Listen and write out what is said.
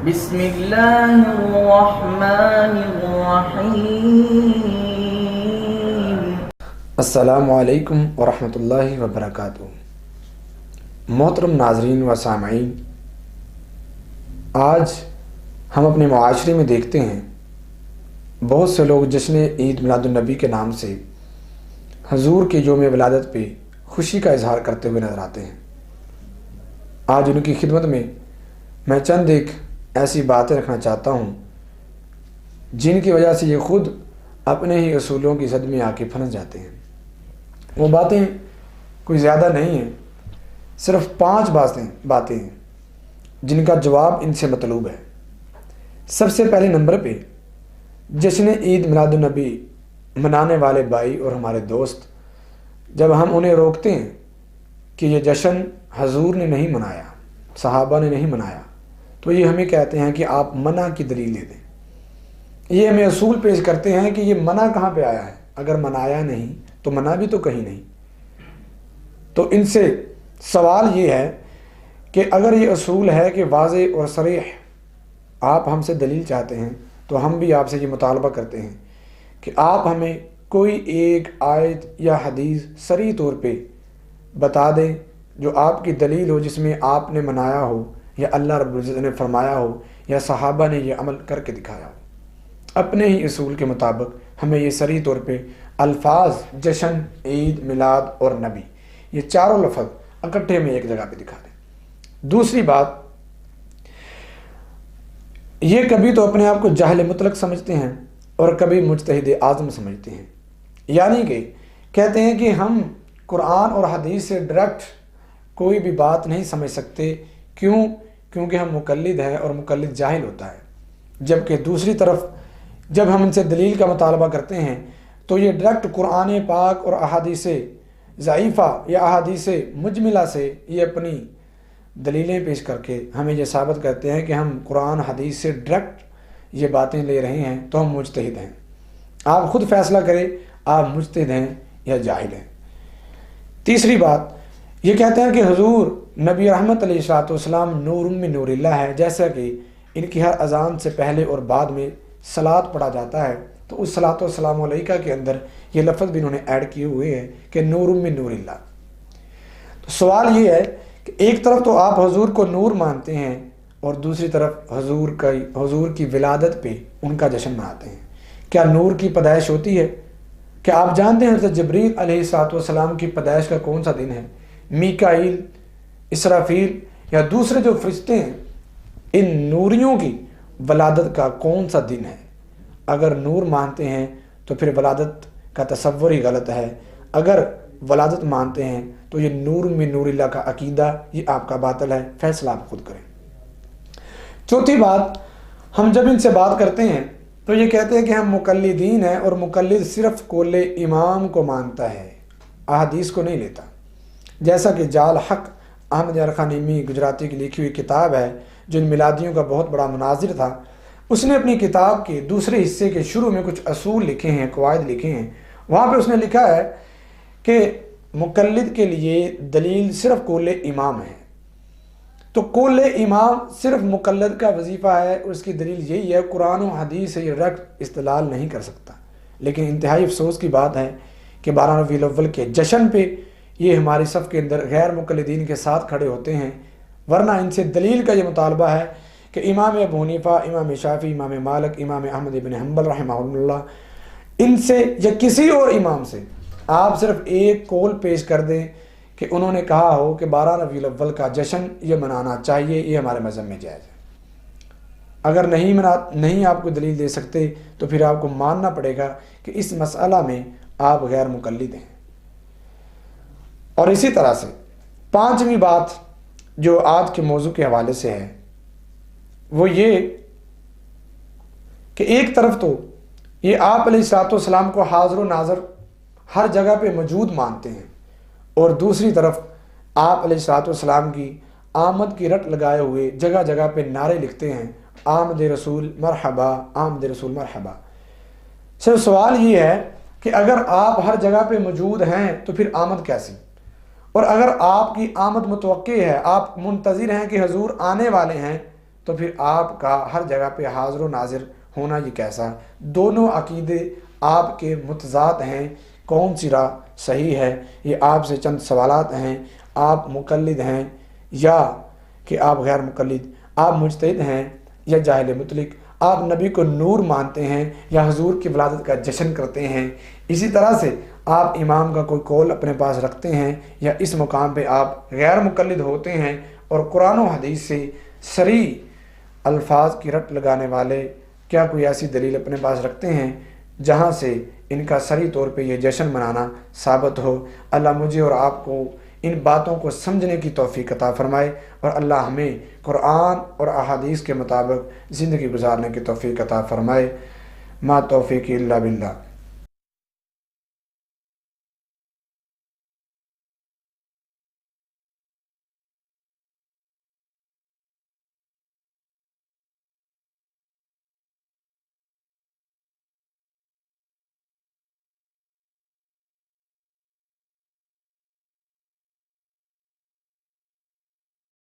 بسم اللہ الرحمن الرحیم۔ السلام علیکم ورحمۃ اللہ وبرکاتہ۔ محترم ناظرین و سامعین، آج ہم اپنے معاشرے میں دیکھتے ہیں بہت سے لوگ جشن عید میلاد النبی کے نام سے حضور کے یوم ولادت پہ خوشی کا اظہار کرتے ہوئے نظر آتے ہیں۔ آج ان کی خدمت میں چند ایک ایسی باتیں رکھنا چاہتا ہوں جن کی وجہ سے یہ خود اپنے ہی اصولوں کی زد میں آ کے پھنس جاتے ہیں۔ وہ باتیں کوئی زیادہ نہیں ہیں، صرف 5 باتیں ہیں جن کا جواب ان سے مطلوب ہے۔ سب سے پہلے نمبر پہ جشن عید میلاد النبی منانے والے بھائی اور ہمارے دوست، جب ہم انہیں روکتے ہیں کہ یہ جشن حضور نے نہیں منایا، صحابہ نے نہیں منایا، تو یہ ہمیں کہتے ہیں کہ آپ منع کی دلیل دے دیں۔ یہ ہمیں اصول پیش کرتے ہیں کہ یہ منع کہاں پہ آیا ہے، اگر منایا نہیں تو منع بھی تو کہیں نہیں۔ تو ان سے سوال یہ ہے کہ اگر یہ اصول ہے کہ واضح اور صریح آپ ہم سے دلیل چاہتے ہیں، تو ہم بھی آپ سے یہ مطالبہ کرتے ہیں کہ آپ ہمیں کوئی ایک آیت یا حدیث صریح طور پہ بتا دیں جو آپ کی دلیل ہو، جس میں آپ نے منایا ہو یا اللہ رب العزت نے فرمایا ہو یا صحابہ نے یہ عمل کر کے دکھایا ہو۔ اپنے ہی اصول کے مطابق ہمیں یہ صریح طور پہ الفاظ جشن، عید، میلاد اور نبی، یہ چاروں لفظ اکٹھے میں ایک جگہ پہ دکھا دیں۔ دوسری بات، یہ کبھی تو اپنے آپ کو جاہل مطلق سمجھتے ہیں اور کبھی مجتہد اعظم سمجھتے ہیں، یعنی کہ کہتے ہیں کہ ہم قرآن اور حدیث سے ڈائریکٹ کوئی بھی بات نہیں سمجھ سکتے، کیونکہ ہم مقلد ہیں اور مقلد جاہل ہوتا ہے۔ جبکہ دوسری طرف جب ہم ان سے دلیل کا مطالبہ کرتے ہیں تو یہ ڈائریکٹ قرآن پاک اور احادیث ضعیفہ یا احادیث مجملہ سے یہ اپنی دلیلیں پیش کر کے ہمیں یہ ثابت کرتے ہیں کہ ہم قرآن حدیث سے ڈائریکٹ یہ باتیں لے رہے ہیں، تو ہم مجتہد ہیں۔ آپ خود فیصلہ کریں، آپ مجتہد ہیں یا جاہل ہیں۔ تیسری بات، یہ کہتے ہیں کہ حضور نبی رحمت علیہ السلام نور من نور اللہ ہے، جیسا کہ ان کی ہر اذان سے پہلے اور بعد میں صلاۃ پڑھا جاتا ہے، تو اس صلاۃ والسلام علیکہ کے اندر یہ لفظ بھی انہوں نے ایڈ کیے ہوئے ہیں کہ نور من نور اللہ۔ تو سوال یہ ہے کہ ایک طرف تو آپ حضور کو نور مانتے ہیں اور دوسری طرف حضور کی ولادت پہ ان کا جشن مناتے ہیں۔ کیا نور کی پیدائش ہوتی ہے؟ کیا آپ جانتے ہیں حضرت جبریل علیہ السلام کی پیدائش کا کون سا دن ہے؟ میکائیل، اسرافیل یا دوسرے جو فرشتے ہیں، ان نوریوں کی ولادت کا کون سا دن ہے؟ اگر نور مانتے ہیں تو پھر ولادت کا تصور ہی غلط ہے، اگر ولادت مانتے ہیں تو یہ نور من نور اللہ کا عقیدہ یہ آپ کا باطل ہے۔ فیصلہ آپ خود کریں۔ چوتھی بات، ہم جب ان سے بات کرتے ہیں تو یہ کہتے ہیں کہ ہم مقلدین ہیں اور مقلد صرف قول امام کو مانتا ہے، احادیث کو نہیں لیتا۔ جیسا کہ جال حق احمد ارخانیمی گجراتی کی لکھی ہوئی کتاب ہے جو ان میلادیوں کا بہت بڑا مناظر تھا، اس نے اپنی کتاب کے دوسرے حصے کے شروع میں کچھ اصول لکھے ہیں، قواعد لکھے ہیں۔ وہاں پہ اس نے لکھا ہے کہ مقلد کے لیے دلیل صرف قول امام ہے۔ تو قول امام صرف مقلد کا وظیفہ ہے، اس کی دلیل یہی ہے، قرآن و حدیث سے یہ ڈائریکٹ استدلال نہیں کر سکتا۔ لیکن انتہائی افسوس کی بات ہے کہ 12 ربیع الاول کے جشن پہ یہ ہماری صف کے اندر غیر مقلدین کے ساتھ کھڑے ہوتے ہیں، ورنہ ان سے دلیل کا یہ مطالبہ ہے کہ امام ابو حنیفہ، امام شافعی، امام مالک، امام احمد بن حنبل رحمہ اللہ، ان سے یا کسی اور امام سے آپ صرف ایک قول پیش کر دیں کہ انہوں نے کہا ہو کہ 12 ربیع الاول کا جشن یہ منانا چاہیے، یہ ہمارے مذہب میں جائز ہے۔ اگر نہیں آپ کو دلیل دے سکتے تو پھر آپ کو ماننا پڑے گا کہ اس مسئلہ میں آپ غیر مقلد ہیں۔ اور اسی طرح سے 5ویں بات جو آج کے موضوع کے حوالے سے ہے وہ یہ کہ ایک طرف تو یہ آپ علیہ السلام کو حاضر و ناظر ہر جگہ پہ موجود مانتے ہیں، اور دوسری طرف آپ علیہ السلام کی آمد کی رٹ لگائے ہوئے جگہ جگہ پہ نعرے لکھتے ہیں، آمد رسول مرحبا، آمد رسول مرحبا۔ صرف سوال یہ ہے کہ اگر آپ ہر جگہ پہ موجود ہیں تو پھر آمد کیسی؟ اور اگر آپ کی آمد متوقع ہے، آپ منتظر ہیں کہ حضور آنے والے ہیں، تو پھر آپ کا ہر جگہ پہ حاضر و ناظر ہونا یہ کیسا؟ دونوں عقیدے آپ کے متضاد ہیں، کون سی راہ صحیح ہے؟ یہ آپ سے چند سوالات ہیں۔ آپ مقلد ہیں یا کہ آپ غیر مقلد؟ آپ مجتہد ہیں یا جاہل مطلق؟ آپ نبی کو نور مانتے ہیں یا حضور کی ولادت کا جشن کرتے ہیں؟ اسی طرح سے آپ امام کا کوئی قول اپنے پاس رکھتے ہیں یا اس مقام پہ آپ غیر مقلد ہوتے ہیں اور قرآن و حدیث سے صریح الفاظ کی رٹ لگانے والے کیا کوئی ایسی دلیل اپنے پاس رکھتے ہیں جہاں سے ان کا صریح طور پہ یہ جشن منانا ثابت ہو؟ اللہ مجھے اور آپ کو ان باتوں کو سمجھنے کی توفیق عطا فرمائے، اور اللہ ہمیں قرآن اور احادیث کے مطابق زندگی گزارنے کی توفیق عطا فرمائے۔ ما توفیق الا باللہ۔